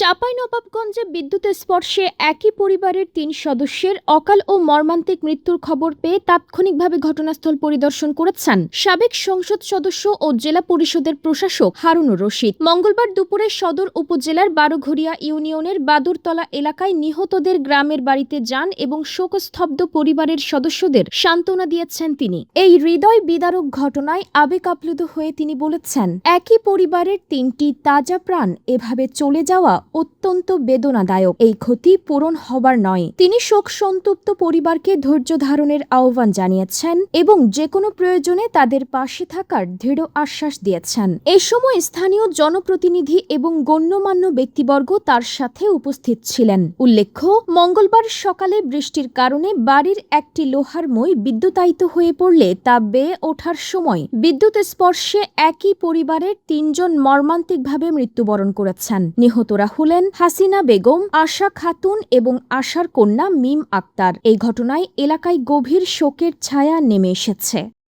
চাঁপাইনবাবগঞ্জে বিদ্যুৎ স্পর্শে একই পরিবারের ৩ সদস্যের অকাল ও মর্মান্তিক মৃত্যুর খবর পেয়ে তাৎক্ষণিকভাবে ঘটনাস্থল পরিদর্শন করেছেন সাবেক সংসদ সদস্য ও জেলা পরিষদের প্রশাসক হারুনুর রশিদ। মঙ্গলবার দুপুরে সদর উপজেলার বারোঘরিয়া ইউনিয়নের বাদুরতলা এলাকায় নিহতদের গ্রামের বাড়িতে যান এবং শোকস্তব্ধ পরিবারের সদস্যদের সান্ত্বনা দিয়েছেন তিনি। এই হৃদয় বিদারক ঘটনায় আবেগ আপ্লুত হয়ে তিনি বলেছেন, একই পরিবারের ৩টি তাজা প্রাণ এভাবে চলে যাওয়া অত্যন্ত বেদনাদায়ক। এই ক্ষতি পূরণ হবার নয়। তিনি শোক সন্তপ্ত পরিবারকে ধৈর্য ধারণের আহ্বান জানিয়েছেন এবং যে কোনো প্রয়োজনে তাদের পাশে থাকার দৃঢ় আশ্বাস দিয়েছেন। এ সময় স্থানীয় জনপ্রতিনিধি এবং গণ্যমান্য ব্যক্তিবর্গ তার সাথে উপস্থিত ছিলেন। উল্লেখ্য, মঙ্গলবার সকালে বৃষ্টির কারণে বাড়ির একটি লোহার মই বিদ্যুতায়িত হয়ে পড়লে তা বেয়ে ওঠার সময় বিদ্যুৎ স্পর্শে একই পরিবারের ৩ জন মর্মান্তিকভাবে মৃত্যুবরণ করেছেন। নিহতরা হলেন হাসিনা বেগম, আশা খাতুন এবং আশার কন্যা মিম আক্তার। এই ঘটনায় এলাকায় গভীর শোকের ছায়া নেমে এসেছে।